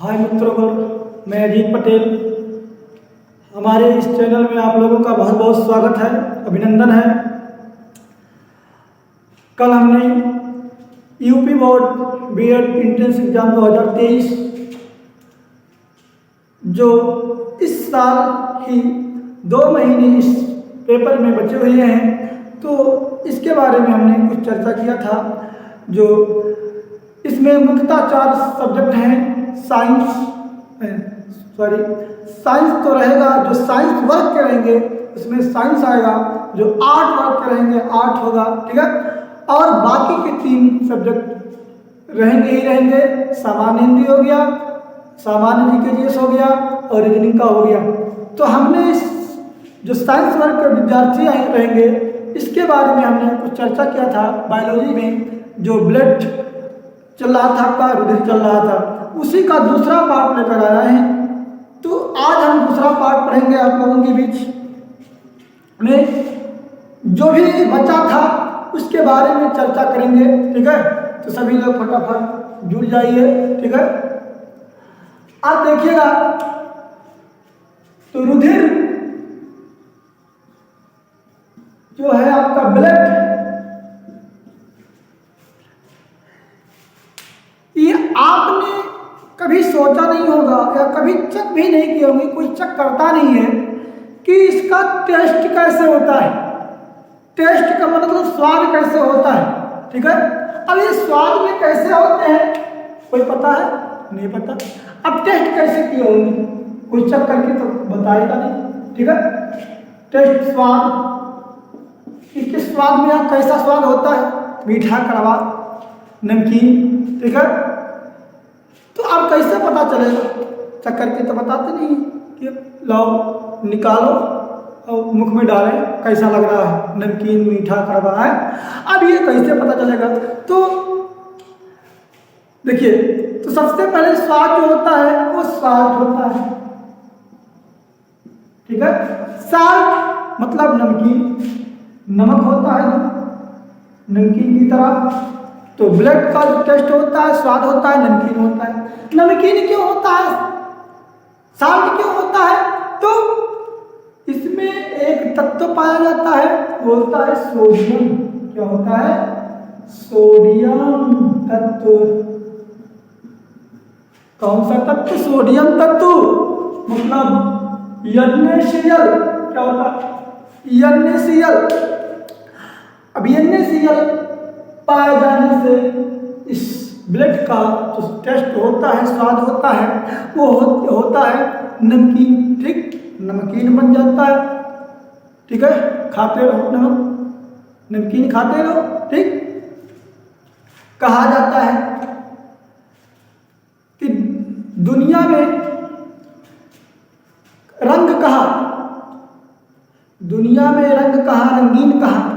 हाय मित्रों, मैं अजीत पटेल। हमारे इस चैनल में आप लोगों का बहुत बहुत स्वागत है, अभिनंदन है। कल हमने UP board BEd entrance exam 2023 जो इस साल ही 2 महीने इस पेपर में बचे हुए हैं, तो इसके बारे में हमने कुछ चर्चा किया था। जो इसमें मुख्यतः 4 सब्जेक्ट हैं। साइंस तो रहेगा, जो साइंस वर्क करेंगे उसमें साइंस आएगा, जो आर्ट वर्क करेंगे आर्ट होगा, ठीक है। और बाकी के 3 सब्जेक्ट रहेंगे ही रहेंगे। सामान्य हिंदी हो गया, सामान्य जीके हो गया और रीजनिंग का हो गया। तो हमने जो साइंस वर्क के विद्यार्थी रहेंगे इसके बारे में हमने कुछ चर्चा किया था। बायोलॉजी में जो ब्लड चल रहा था, आपका रुधिर चल रहा था, उसी का दूसरा पार्ट लेकर आया है। तो आज हम दूसरा पार्ट पढ़ेंगे आप लोगों के बीच में। जो भी बचा था उसके बारे में चर्चा करेंगे, ठीक है। तो सभी लोग फटाफट जुड़ जाइए, ठीक है। आप देखिएगा तो रुधिर जो है आपका ब्लड, ये आपने कभी सोचा नहीं होगा या कभी चेक भी नहीं किए होंगे, कोई चेक करता नहीं है कि इसका टेस्ट कैसे होता है। टेस्ट का मतलब स्वाद कैसे होता है, ठीक है। अब ये स्वाद में कैसे होते हैं कोई पता है? नहीं पता। अब टेस्ट कैसे किए होंगे, कोई चेक करके तो बताएगा नहीं, ठीक है। टेस्ट स्वाद, किस स्वाद में यहाँ कैसा स्वाद होता है, मीठा, कड़वा, नमकीन, ठीक है। तो अब कैसे पता चलेगा? चेक करके तो बताते नहीं कि लाओ निकालो और मुख में डालें, कैसा लग रहा है, नमकीन, मीठा, कड़वा है। अब ये कैसे पता चलेगा? तो देखिए, तो सबसे पहले स्वाद जो होता है वो साल्ट होता है, ठीक है। साल्ट मतलब नमकीन, नमक होता है नमकीन की तरह। तो ब्लड का जो टेस्ट होता है, स्वाद होता है, नमकीन होता है। नमकीन क्यों होता है, साल्ट क्यों होता है? तो इसमें एक तत्व पाया जाता है, वो होता है सोडियम। क्या होता है? सोडियम तत्व। कौन सा तत्व? सोडियम तत्व, मतलब NaCl। क्या होता है? NaCl। अब NaCl पाए जाने से इस ब्लड का जो टेस्ट होता है, स्वाद होता है, वो होता है नमकीन, ठीक। नमकीन बन जाता है, ठीक है। खाते रहो नमकीन खाते रहो, ठीक। कहा जाता है कि दुनिया में रंग कहाँ, दुनिया में रंग कहाँ, रंगीन कहाँ।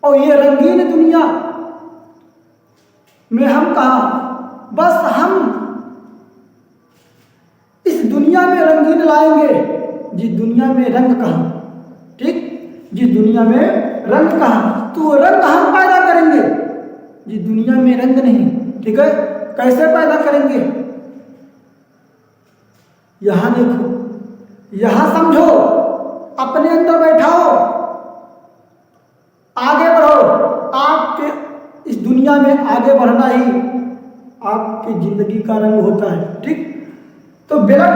और ये रंगीन दुनिया में हम कहाँ? बस हम इस दुनिया में रंगीन लाएंगे। जी दुनिया में रंग कहाँ, ठीक। जी दुनिया में रंग कहाँ? तो वो रंग हम पैदा करेंगे। जी दुनिया में रंग नहीं, ठीक है। कैसे पैदा करेंगे? यहां देखो, यहां समझो, अपने अंदर बैठाओ, आगे बढ़ो। आपके इस दुनिया में आगे बढ़ना ही आपकी जिंदगी का रंग होता है, ठीक। तो ब्लड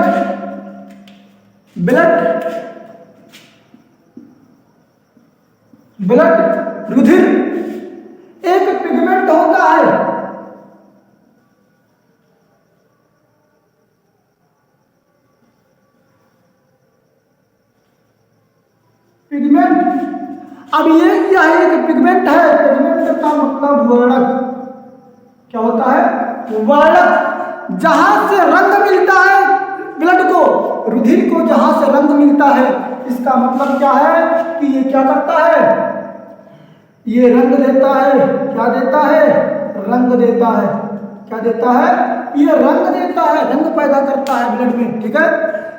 रुधिर एक पिगमेंट होता है। पिगमेंट, अब ये क्या है? एक पिगमेंट है। पिगमेंट का मतलब वर्णक। क्या होता है? वर्णक। जहां से रंग मिलता है ब्लड को, रुधिर को जहां से रंग मिलता है, इसका मतलब क्या है कि ये क्या करता है? ये रंग देता है। क्या देता है? रंग देता है। क्या देता है? ये रंग देता है, रंग पैदा करता है ब्लड में, ठीक है।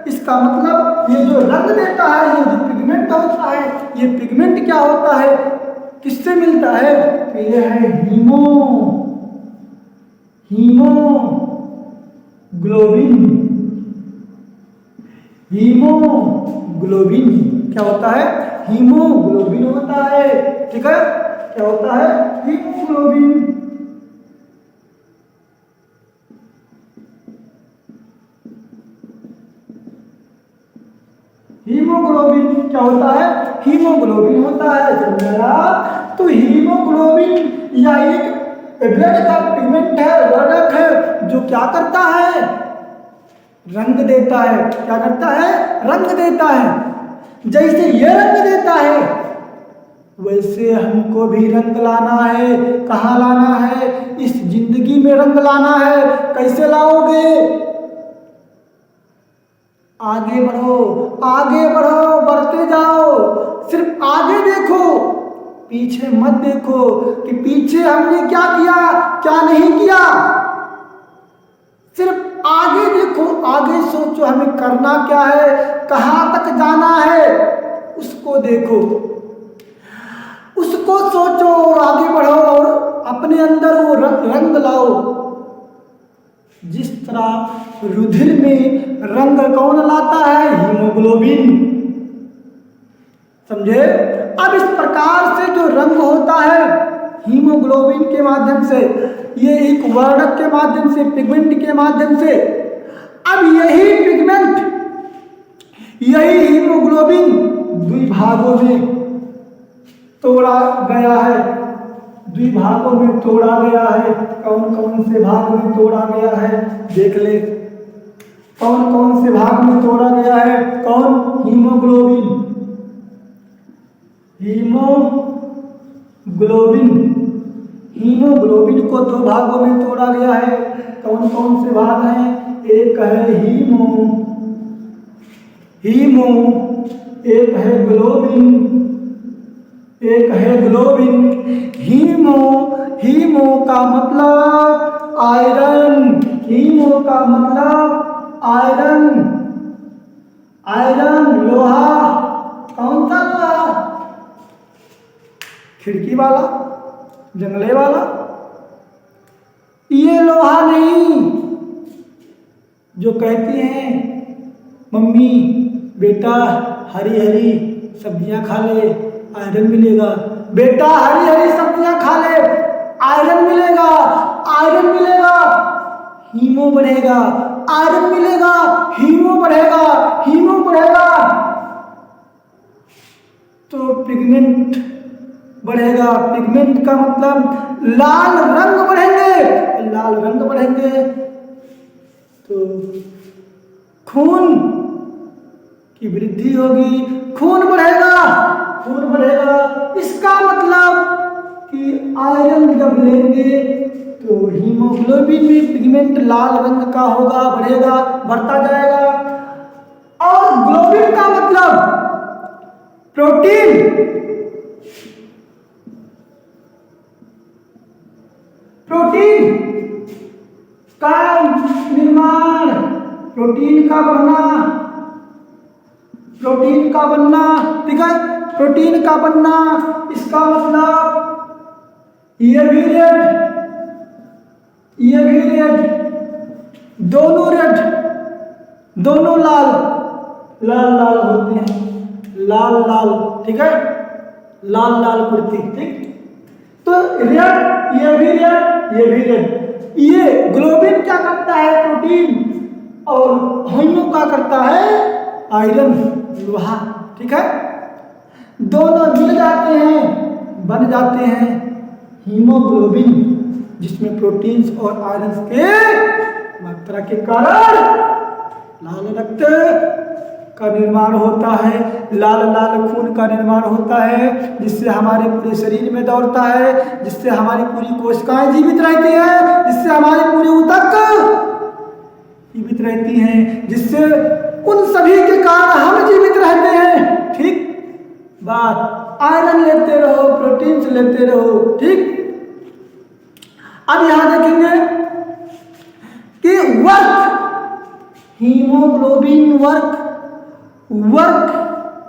इसका मतलब ये जो रंग देता है, ये जो पिगमेंट होता है, ये पिगमेंट क्या होता है, किससे मिलता है? तो ये है हीमो ग्लोबिन, हीमोग्लोबिन क्या होता है? हीमोग्लोबिन होता है। ठीक है, क्या होता है? हीमोग्लोबिन। हीमोग्लोबिन क्या होता है? हीमोग्लोबिन होता है। समझा? तो हीमोग्लोबिन या एक ब्लड का पिगमेंट है, वर्णक है, जो क्या करता है? रंग देता है। क्या करता है? रंग देता है। जैसे ये रंग देता है वैसे हमको भी रंग लाना है। कहाँ लाना है? इस जिंदगी में रंग लाना है। कैसे लाओगे? आगे बढ़ो, आगे बढ़ो, बढ़ते जाओ। सिर्फ आगे देखो, पीछे मत देखो कि पीछे हमने क्या किया, क्या नहीं किया। सिर्फ आगे देखो, आगे सोचो हमें करना क्या है, कहां तक जाना है, उसको देखो, उसको सोचो और आगे बढ़ो और अपने अंदर वो रंग लाओ। जिस तरह रुधिर में रंग कौन लाता है? हीमोग्लोबिन। समझे? अब इस प्रकार से जो रंग होता है हीमोग्लोबिन के माध्यम से, ये एक वर्णक के माध्यम से, पिगमेंट के माध्यम से, अब यही पिगमेंट, यही हीमोग्लोबिन द्विभागों में तोड़ा गया है। द्विभागों में तोड़ा गया है। कौन कौन से भाग में तोड़ा गया है? देख ले, कौन कौन से भाग में तोड़ा गया है? कौन? हीमोग्लोबिन। हीमोग्लोबिन, हीमोग्लोबिन को दो भागों में तोड़ा गया है। कौन कौन से भाग हैं? एक है हीमो, एक है ग्लोबिन, एक है ग्लोबिन। हीमो का मतलब आयरन, हीमो का मतलब आयरन, आयरन लोहा। कौन सा लोहा? खिड़की वाला, जंगले वाला, ये लोहा नहीं जो कहती हैं मम्मी बेटा हरी हरी सब्जियां खा ले आयरन मिलेगा, बेटा हरी हरी सब्जियां खा ले आयरन मिलेगा, आयरन मिलेगा हीमो बढ़ेगा, आयरन मिलेगा हीमो बढ़ेगा, हीमो बढ़ेगा तो पिगमेंट बढ़ेगा। पिगमेंट का मतलब लाल रंग बढ़ेंगे, लाल रंग बढ़ेंगे तो खून की वृद्धि होगी, खून बढ़ेगा, खून बढ़ेगा। इसका मतलब कि आयरन जब लेंगे तो हीमोग्लोबिन में पिगमेंट लाल रंग का होगा, बढ़ेगा, बढ़ता जाएगा। और ग्लोबिन का मतलब प्रोटीन, प्रोटीन का निर्माण, प्रोटीन का बनना, प्रोटीन का बनना, ठीक है, प्रोटीन का बनना। इसका मतलब ये भी रेड, दोनों रेड, दोनों लाल, लाल लाल होते हैं, लाल लाल, ठीक है, लाल लाल कुर्ती, ठीक। तो रेड, ये भी रेड, ये भी रेड। ये ग्लोबिन क्या करता है? प्रोटीन, और हीमो क्या करता है? आयरन, लोहा, ठीक है। दोनों मिल जाते हैं, बन जाते हैं हीमोग्लोबिन, जिसमें प्रोटीन्स और आयरन के मात्रा के कारण लाल रक्त का निर्माण होता है, लाल लाल खून का निर्माण होता है, जिससे हमारे पूरे शरीर में दौड़ता है, जिससे हमारी पूरी कोशिकाएं जीवित रहती हैं, जिससे हमारी पूरी ऊतक जीवित रहती हैं, जिससे उन सभी के कारण हम जीवित रहते हैं, ठीक। बात आयरन लेते रहो, प्रोटीन लेते रहो, ठीक। अब यहां देखेंगे कि वर्क, हीमोग्लोबिन वर्क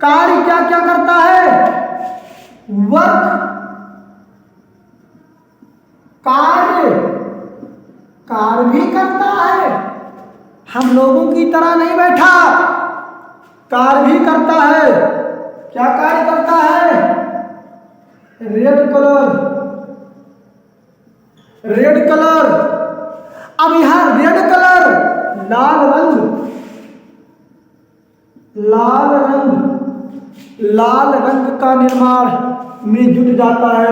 कार्य क्या क्या करता है? कार्य भी करता है हम लोगों की तरह नहीं बैठा, कार्य भी करता है। क्या कार्य करता है? Red colour, red colour. अब यहां रेड कलर लाल रंग, लाल रंग, लाल रंग का निर्माण में जुट जाता है,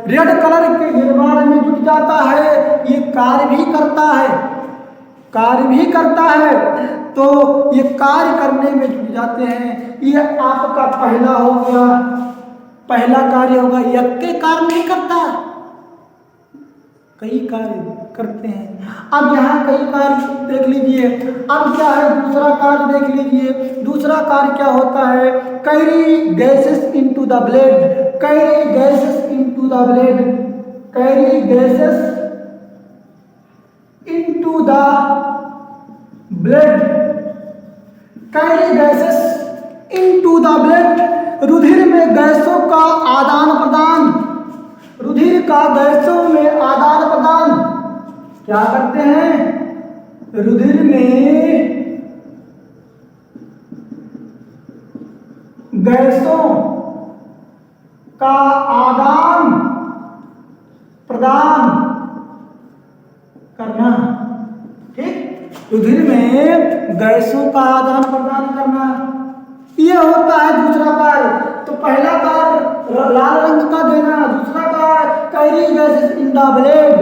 रेड कलर के निर्माण में जुट जाता है। ये कार्य भी करता है, कार्य भी करता है। तो ये कार्य करने में जुट जाते हैं। ये आपका पहला हो गया, पहला कार्य होगा। एक के कार्य नहीं करता, कई कार्य करते हैं। अब यहाँ कई कार्य देख लीजिए। अब क्या है? दूसरा कार्य देख लीजिए। दूसरा कार्य क्या होता है? Carry gases into the blood, carry gases into the blood, carry gases into the blood, carry gases into the blood. रुधिर में गैसों का आदान प्रदान, रुधिर का गैसों में आदान प्रदान क्या करते हैं? रुधिर में गैसों का आदान प्रदान करना। ठीक, रुधिर में गैसों का आदान प्रदान करना, यह होता है दूसरा कार्य। तो पहला कार्य लाल रंग का देना, दूसरा कार्य carry gases in the blood,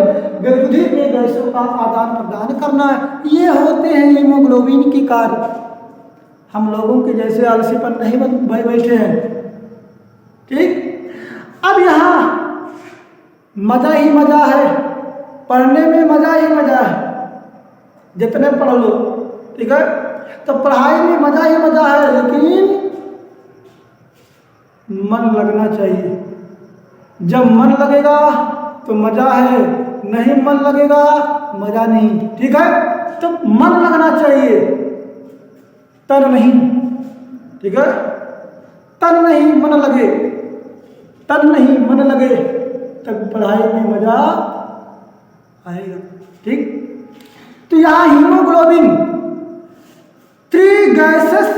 रुधिर में गैसों का आदान प्रदान करना। ये होते हैं हीमोग्लोबिन के कार्य। हम लोगों के जैसे आलसीपन नहीं बैठे हैं। ठीक, अब यहाँ मजा ही मजा है, पढ़ने में मजा ही मजा है। जितने पढ़ लो, ठीक है, तो पढ़ाई में मजा ही मजा है, लेकिन मन लगना चाहिए। जब मन लगेगा तो मजा है, नहीं मन लगेगा मजा नहीं। ठीक है, तो मन लगना चाहिए, तन नहीं। ठीक है, तन नहीं मन लगे, तन नहीं मन लगे, तब पढ़ाई में मजा आएगा। ठीक, तो यहां haemoglobin three gases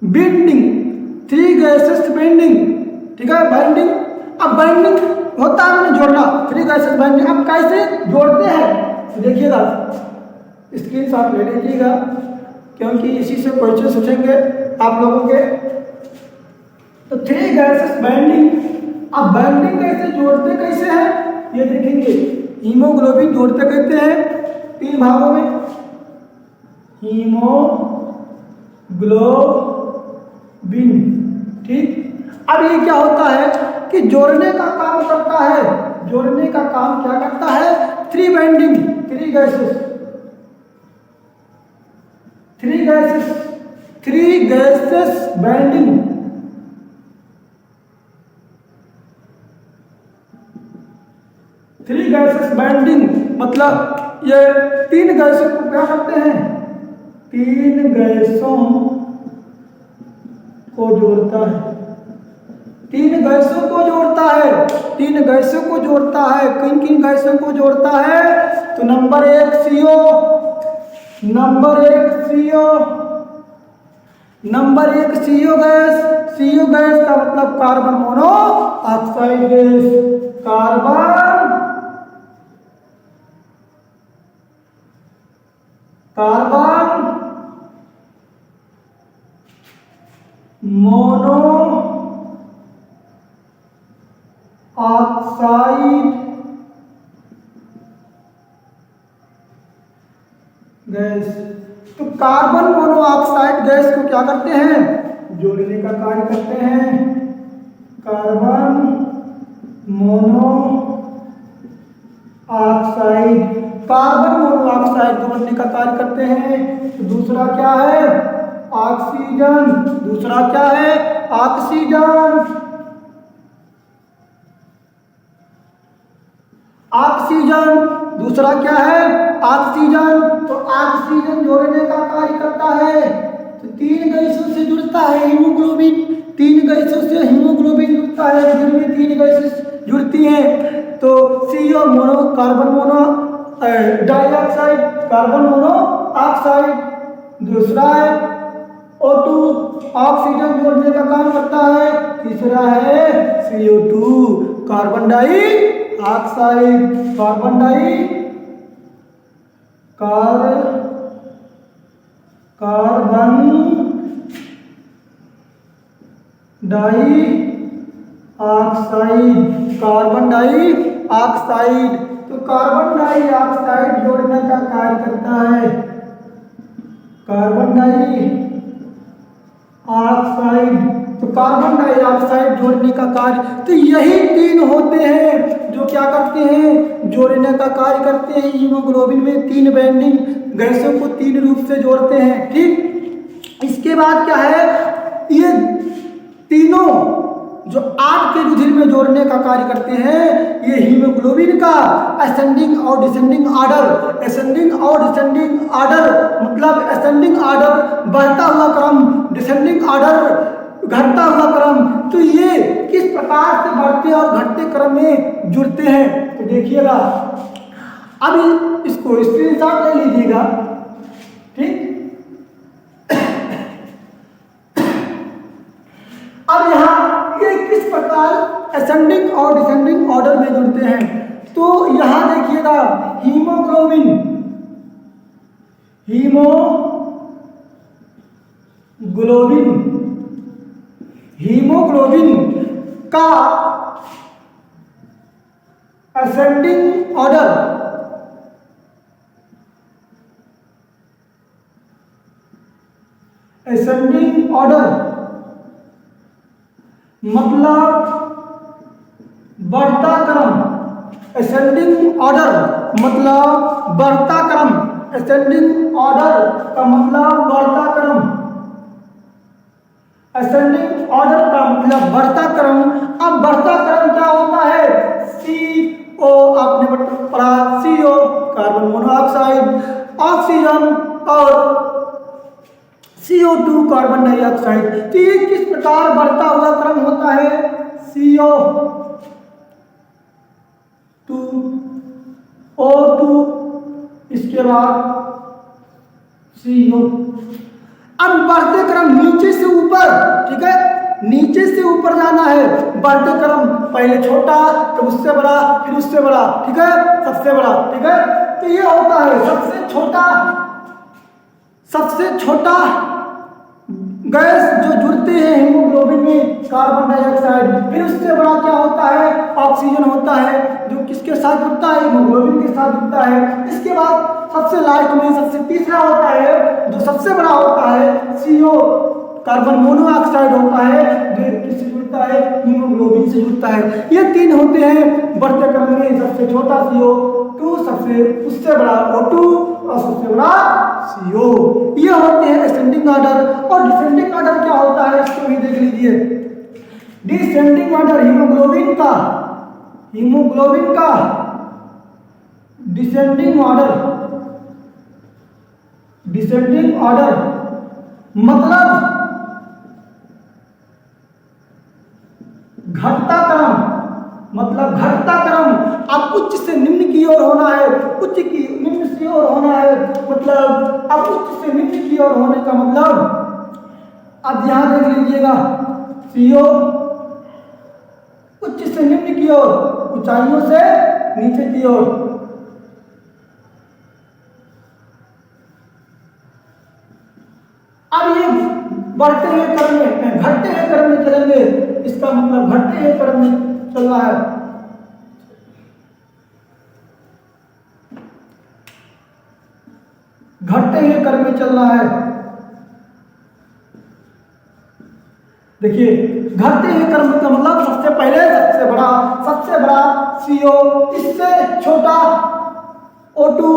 binding, three gases binding. ठीक है, बाइंडिंग। अब बाइंडिंग होता है मैंने जोड़ना, थ्री गैसेस बाइंडिंग। अब कैसे जोड़ते हैं तो देखिएगा, स्क्रीन शॉट ले लीजिएगा, क्योंकि इसी से क्वेश्चन पूछेंगे आप लोगों के। तो थ्री गैसेस बाइंडिंग। अब बाइंडिंग कैसे जोड़ते कैसे हैं ये देखेंगे। हीमोग्लोबिन जोड़ते कहते हैं तीन भागों में, हीमोग्लोबिन। ठीक, अब ये क्या होता है कि जोड़ने का काम करता है। जोड़ने का काम क्या करता है? Three binding, three gases, three gases, three gases binding. Three gases binding मतलब ये तीन गैसों को क्या करते हैं? तीन गैसों को जोड़ता है, तीन गैसों को जोड़ता है, तीन गैसों को जोड़ता है। किन किन गैसों को जोड़ता है? तो नंबर एक CO, नंबर एक CO, नंबर एक CO गैस। CO गैस का मतलब carbon monoxide gas, carbon monoxide gas. तो कार्बन मोनोऑक्साइड गैस को क्या करते हैं? जोड़ने का कार्य करते हैं। कार्बन मोनोऑक्साइड, कार्बन मोनोऑक्साइड जोड़ने का कार्य करते हैं। तो दूसरा क्या है? ऑक्सीजन। दूसरा क्या है? ऑक्सीजन। ऑक्सीजन दूसरा क्या है? ऑक्सीजन। तो ऑक्सीजन जोड़ने का कार्य करता है। तो तीन गैसों से जुड़ता है हीमोग्लोबिन, तीन गैसों से हीमोग्लोबिन जुड़ता है, जिनमें तीन गैसें जुड़ती हैं। तो CO mono, carbon mono dioxide, carbon mono oxide, दूसरा है O2 ऑक्सीजन जोड़ने का काम करता है, तीसरा है CO2 carbon dioxide, carbon dioxide. तो कार्बन डाइऑक्साइड जोड़ने का कार्य करता है, कार्बन डाइऑक्साइड, तो कार्बन डाइऑक्साइड जोड़ने का कार्य, तो यही तीन होते हैं जो क्या करते हैं, जोड़ने का कार्य करते हैं। हीमोग्लोबिन में तीन बाइंडिंग गैसों को तीन रूप से जोड़ते हैं, ठीक। इसके बाद क्या है, ये तीनों जो आग के रुधिर में जोड़ने का कार्य करते हैं, ये हीमोग्लोबिन का असेंडिंग और डिसेंडिंग ऑर्डर, असेंडिंग और डिसेंडिंग ऑर्डर मतलब असेंडिंग ऑर्डर बढ़ता हुआ क्रम, डिसेंडिंग ऑर्डर घटता हुआ क्रम, तो ये किस प्रकार से बढ़ते और घटते क्रम में जुड़ते हैं, तो देखिएगा। अब इसको स्क्रीनशॉट ले लीजिएगा, ठीक। अब यहाँ ये किस प्रकार असेंडिंग और डिसेंडिंग ऑर्डर में जुड़ते हैं, तो यहां देखिएगा हीमोग्लोबिन का असेंडिंग ऑर्डर मतलब बढ़ता क्रम, असेंडिंग ऑर्डर मतलब बढ़ता क्रम, असेंडिंग ऑर्डर का मतलब बढ़ता क्रम, असेंडिंग ऑर्डर का मतलब बढ़ता क्रम। अब बढ़ता क्रम क्या होता है, CO आपने पढ़ा, CO कार्बन मोनोऑक्साइड, ऑक्सीजन और CO2 कार्बन डाइऑक्साइड। तो ये किस प्रकार बढ़ता हुआ क्रम होता है, CO2 O2, इसके बाद CO। अब बढ़ते क्रम नीचे से ऊपर, ठीक है, नीचे से ऊपर जाना है, बढ़ते क्रम पहले छोटा तो उससे बड़ा फिर उससे बड़ा, ठीक है, सबसे बड़ा, ठीक है। तो ये होता है सबसे छोटा गैस जो जुड़ते हैं हीमोग्लोबिन में, कार्बन डाइऑक्साइड, फिर उससे बड़ा क्या होता है, ऑक्सीजन होता है, जो किसके साथ जुड़ता है, हीमोग्लोबिन के साथ जुड़ता है। इसके बाद सबसे लास्ट में सबसे तीसरा होता है, जो सबसे बड़ा होता है, CO कार्बन मोनोऑक्साइड होता है, जो किससे जुड़ता है, हीमोग्लोबिन से जुड़ता है। ये तीन होते हैं बढ़ते क्रम में, सबसे छोटा CO2, सबसे उससे बड़ा O2 और सबसे बड़ा CO। ये होते हैं असेंडिंग ऑर्डर। और डिसेंडिंग ऑर्डर क्या होता है, इसको भी देख लीजिए। डिसेंडिंग ऑर्डर हीमोग्लोबिन का डिसेंडिंग ऑर्डर मतलब घटता क्रम। अब उच्च से निम्न की ओर होना है, निम्न की ओर होना है, मतलब अब उच्च से निम्न की ओर होने का मतलब, अब यहां देख लीजिएगा, CO उच्च से निम्न की ओर, ऊंचाइयों से नीचे की ओर। अब ये बढ़ते हुए क्रम में, घटते हुए क्रम में चलेंगे, इसका मतलब घटते हुए क्रम में चल रहा है। घटते हुए क्रम में चल रहा है, देखिए घटते हुए क्रम का मतलब सबसे पहले सबसे बड़ा CO, इससे छोटा O2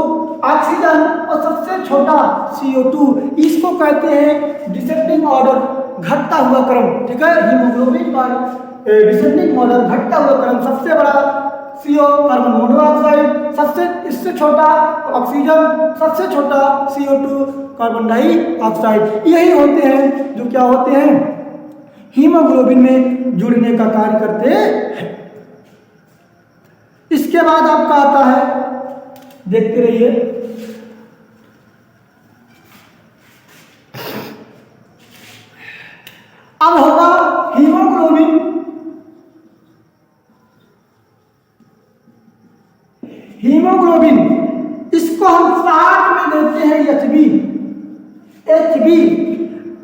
ऑक्सीजन और सबसे छोटा CO2, इसको कहते हैं डिसेंडिंग ऑर्डर, घटता हुआ क्रम, ठीक है। हीमोग्लोबिन पर डिसेंडिंग ऑर्डर, घटता हुआ क्रम, सबसे बड़ा CO कार्बन मोनोऑक्साइड, सबसे इससे छोटा ऑक्सीजन, सबसे छोटा CO2 कार्बन डाइऑक्साइड। यही होते हैं जो क्या होते हैं, हीमोग्लोबिन में जुड़ने का कार्य करते हैं। इसके बाद आपका आता है, देखते रहिए, हीमोग्लोबिन, इसको हम शॉर्ट में देते हैं एचबी। एचबी,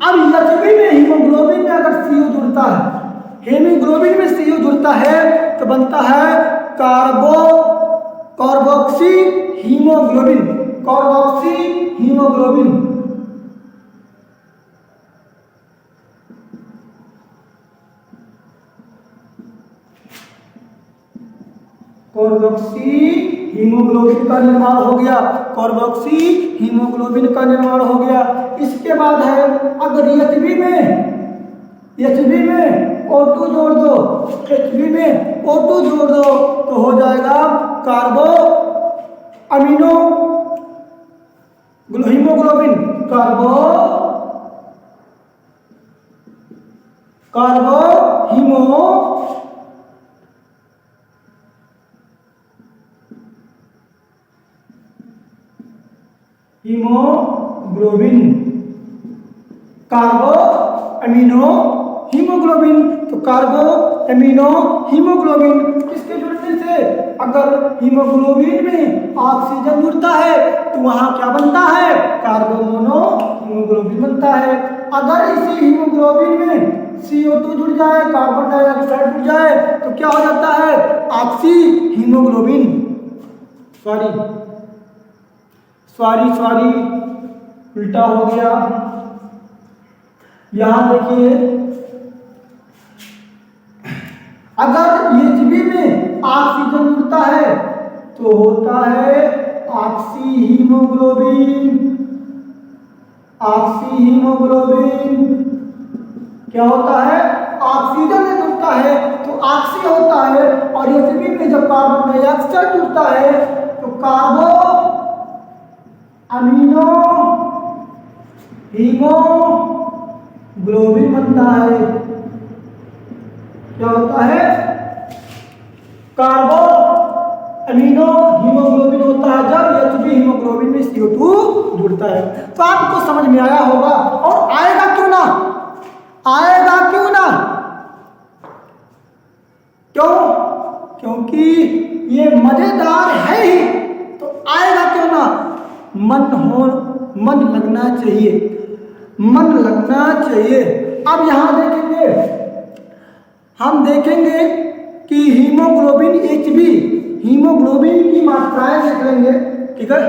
अब एचबी में हीमोग्लोबिन में अगर सीओ जुड़ता है, हीमोग्लोबिन में सीओ जुड़ता है तो बनता है carboxy haemoglobin. Carboxy haemoglobin, carboxy haemoglobin का निर्माण हो गया। कार्बोक्सी हीमोग्लोबिन का निर्माण हो गया। इसके बाद है, अगर एचबी में O2 जोड़ दो, एचबी में O2 जोड़ दो तो हो जाएगा कार्बो amino haemoglobin. कार्बो haemoglobin, कार्बो amino haemoglobin. तो कार्बो अमीनो हीमोग्लोबिन किसके जुड़ने से, अगर हीमोग्लोबिन में ऑक्सीजन जुड़ता है तो वहां क्या बनता है, कार्बो मोनो हीमोग्लोबिन बनता है। अगर इसी हीमोग्लोबिन में CO2 जुड़ जाए, कार्बन डाइऑक्साइड जुड़ जाए तो क्या हो जाता है, ऑक्सी हीमोग्लोबिन। सॉरी उल्टा हो गया। यहां देखिए, अगर एचबी में ऑक्सीजन जुड़ता है तो होता है ऑक्सी हीमोग्लोबिन। क्या होता है, ऑक्सीजन में जुड़ता है तो ऑक्सी होता है, और एचबी में जब कार्बन डाइऑक्साइड जुड़ता है तो कार्बो अमीनो हीमोग्लोबिन बनता है। क्या होता है, कार्बो अमीनो हीमोग्लोबिन होता है जब एचबी हीमोग्लोबिन में CO2 जुड़ता है। तो आपको समझ में आया होगा, और आएगा क्यों ना, क्यों, क्योंकि ये मजेदार है ही, तो आएगा क्यों ना, मन लगना चाहिए। अब यहां देखेंगे, हम देखेंगे कि हीमोग्लोबिन की मात्राएं देख लेंगे, ठीक है।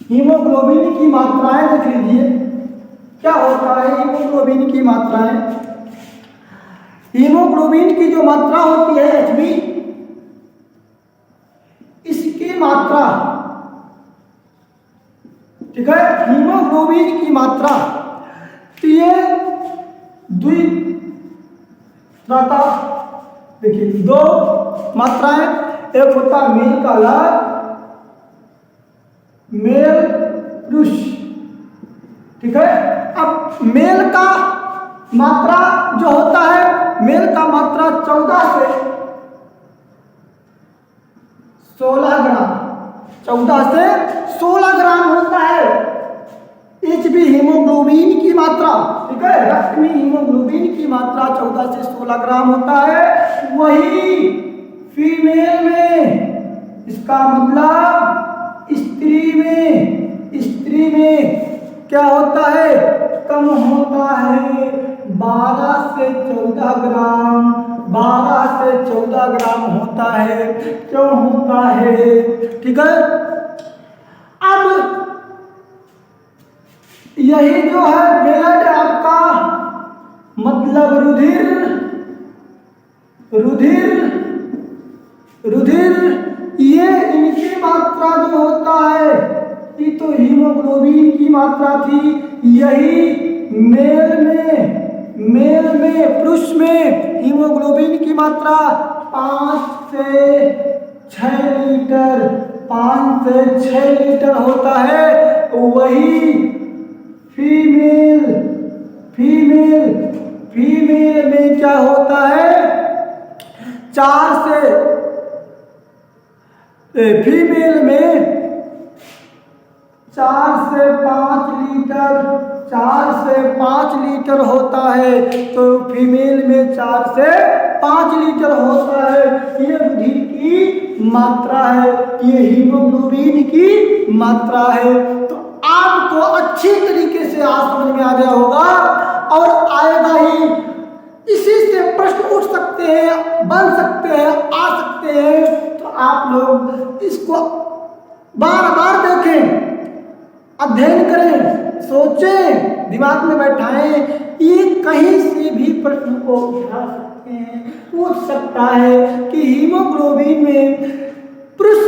हीमोग्लोबिन की मात्राएं देख लीजिए, क्या होता है हीमोग्लोबिन की मात्राएं। हीमोग्लोबिन की जो मात्रा होती है एचबी, इसकी मात्रा, ठीक है, हीमोग्लोबिन की मात्रा, तो ये द्विमात्रा, देखिए दो मात्राएं, एक होता है मेल का अलग, मेल पुरुष, ठीक है। अब मेल का मात्रा जो होता है, मेल का मात्रा 14 से 16 ग्राम, 14 से 16 ग्राम होता है एचबी हीमोग्लोबिन की मात्रा, ठीक है। रक्त में हीमोग्लोबिन की मात्रा 14 से 16 ग्राम होता है। वही फीमेल में, इसका मतलब स्त्री में क्या होता है, कम होता है, 12 से 14 ग्राम, 12 से 14 ग्राम होता है। क्यों होता है, ठीक है। अब यही जो है ब्लड आपका, मतलब रुधिर, ये इनकी मात्रा जो होता है, ये तो हीमोग्लोबिन की मात्रा थी। यही मेल में पुरुष में हीमोग्लोबिन की मात्रा 5 से 6 लीटर, 5 से 6 लीटर होता है। वही फीमेल में क्या होता है, 4 से, फीमेल में 4 से 5 लीटर, 4 से 5 लीटर होता है। तो फीमेल में 4 से 5 लीटर होता है। ये रुधिर की मात्रा है, ये हीमोग्लोबिन की मात्रा है। तो आपको अच्छी तरीके से आज समझ में आ गया होगा और आएगा ही। इसी से प्रश्न उठ सकते हैं, बन सकते हैं, आ सकते हैं। तो आप लोग इसको बार बार देखें, अध्ययन करें, सोचें, दिमाग में बैठाएं। ये कहीं से भी प्रश्न को उठा सकते हैं, पूछ सकता है कि हीमोग्लोबिन में पुरुष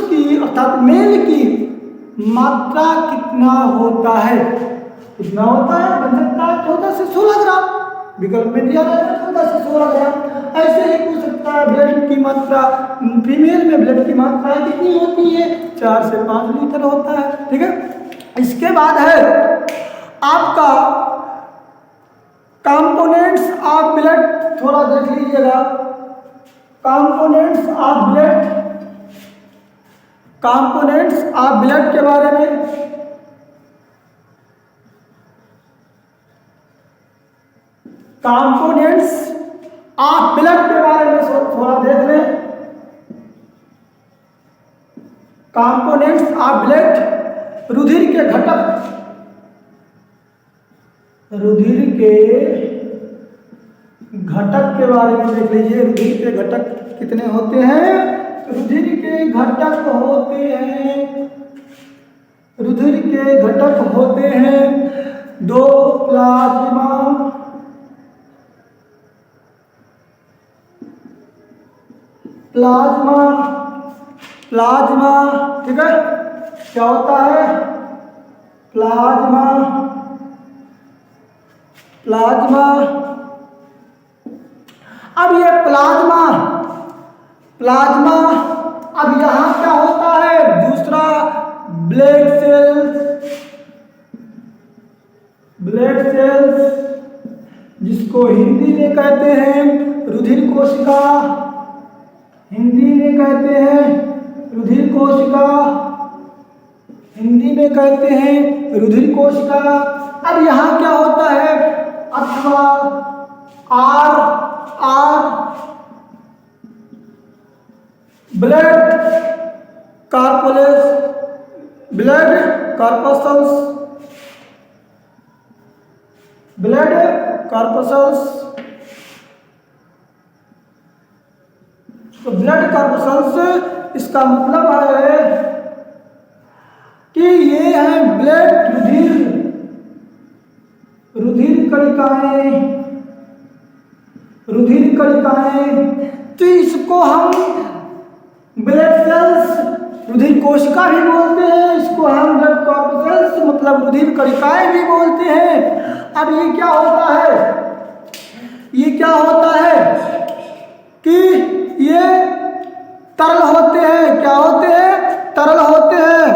की अर्थात मेल की मात्रा कितना होता है। कितना होता है? बन सकता है 14 से 16 ग्राम। विकल्प में दिया जाता है 14 से 16 ग्राम। ऐसे ही पूछ सकता है ब्लड की मात्रा, फीमेल में ब्लड की मात्रा कितनी होती है? 4 से 5 लीटर होता है। ठीक है। इसके बाद है आपका कंपोनेंट्स ऑफ ब्लड, थोड़ा देख लीजिएगा। कंपोनेंट्स ऑफ ब्लड के बारे में कंपोनेंट्स ऑफ ब्लड के बारे में थोड़ा देख लें। कंपोनेंट्स ऑफ ब्लड, रुधिर के घटक, रुधिर के घटक के बारे में देख लीजिए। रुधिर के घटक कितने होते हैं? रुधिर के घटक होते हैं 2 प्लाज्मा। ठीक है। क्या होता है? प्लाज्मा। अब ये प्लाज्मा अब यहां क्या होता है? दूसरा ब्लड सेल्स, जिसको हिंदी में कहते हैं रुधिर कोशिका। हिंदी में कहते हैं रुधिर कोशिका। अब यहाँ क्या होता है? अथवा आर ब्लड कॉर्पसल्स। तो ब्लड कॉर्पसल्स इसका मतलब है कि ये है ब्लड रुधिर कणिकाएं। तो इसको हम ब्लड सेल्स, रुधिर कोशिका भी बोलते हैं। इसको हम ब्लड कॉर्पसल्स मतलब रुधिर कणिकाएं भी बोलते हैं। अब ये क्या होता है कि ये तरल होते हैं। क्या होते हैं? तरल होते हैं,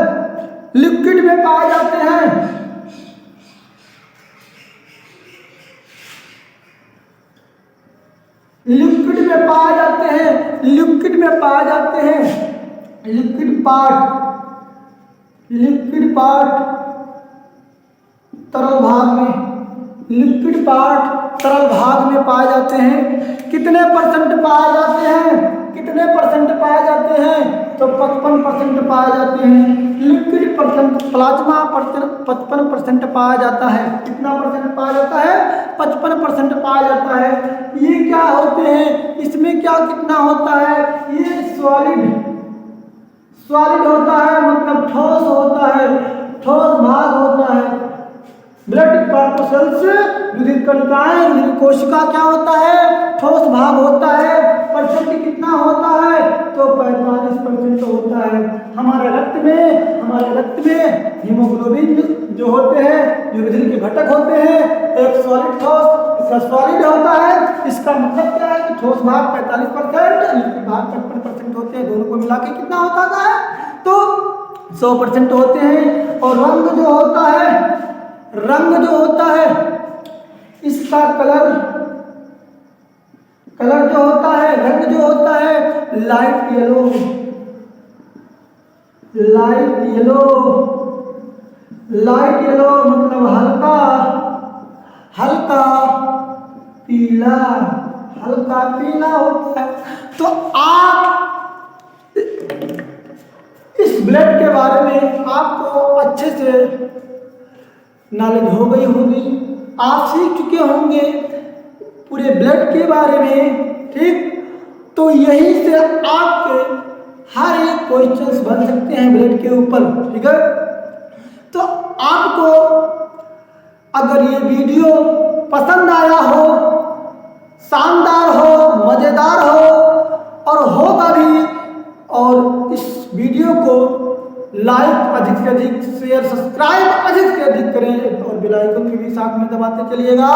लिक्विड में पाए जाते हैं। लिक्विड में पाए जाते हैं। लिक्विड पार्ट तरल भाग में पाए जाते हैं। कितने परसेंट पाए जाते हैं? तो 55% पाए जाते हैं। लिक्विड प्लाज्मा 55% पाया जाता है। कितना परसेंट पाया जाता है? 55% पाया जाता है। ये क्या होते हैं? इसमें क्या कितना होता है? ये सॉलिड होता है, मतलब ठोस होता है, ठोस भाग होता है। ब्लड कॉर्पसल्स, रुधिर कणिकाएं, रुधिर कोशिका क्या होता है? ठोस भाग होता है। परसेंट कितना होता है? तो 45% होता है। हमारे रक्त में हीमोग्लोबिन जो होते हैं, जो रुधिर के घटक होते हैं, एक सॉलिड ठोस, इसका सॉलिड होता है। इसका मतलब क्या है कि ठोस भाग 45%, लिक्विड भाग 55% होते हैं। दोनों को मिला के कितना होता है? तो 100% होते हैं। और रंग जो होता है इसका कलर जो होता है, रंग जो होता है लाइट येलो मतलब हल्का पीला। हल्का पीला होता है। तो आप इस ब्लड के बारे में आपको अच्छे से नॉलेज हो गई होगी, आप सीख चुके होंगे पूरे ब्लड के बारे में, ठीक। तो यहीं से आपके हर एक क्वेश्चंस बन सकते हैं ब्लड के ऊपर, ठीक है। तो आपको अगर ये वीडियो पसंद आया हो, शानदार हो, मजेदार हो और होगा भी, और इस वीडियो को लाइक अधिक से अधिक, शेयर सब्सक्राइब अधिक से अधिक करें और बेल आइकन के भी साथ में दबाते चलिएगा,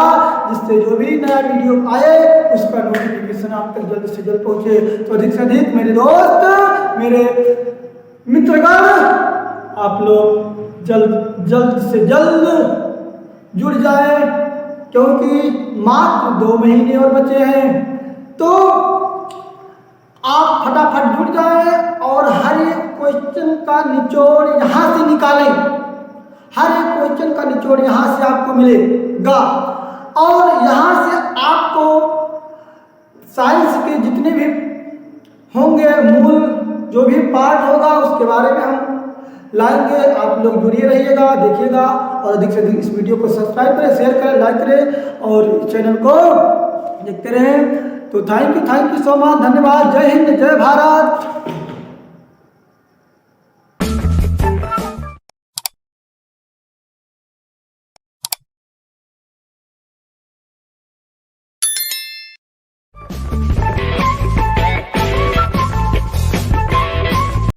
जिससे जो भी नया वीडियो आए उसका नोटिफिकेशन आप तक जल्द से जल्द पहुंचे। तो अधिक से अधिक मेरे दोस्त, मेरे मित्रगण, आप लोग जल्द से जल्द जुड़ जाए, क्योंकि मात्र 2 महीने और बचे हैं। तो आप फटाफट जुड़ जाए और हर एक क्वेश्चन का निचोड़ यहाँ से निकालें, हर एक क्वेश्चन का निचोड़ यहाँ से आपको मिलेगा, और यहाँ से आपको साइंस के जितने भी होंगे मूल जो भी पार्ट होगा उसके बारे में हम लाएंगे। आप लोग जुड़िए रहिएगा, देखिएगा, और अधिक से अधिक इस वीडियो को सब्सक्राइब करें, शेयर करें, लाइक करें और चैनल को देखते रहें। तो थैंक यू सो मच, धन्यवाद। जय हिंद, जय भारत।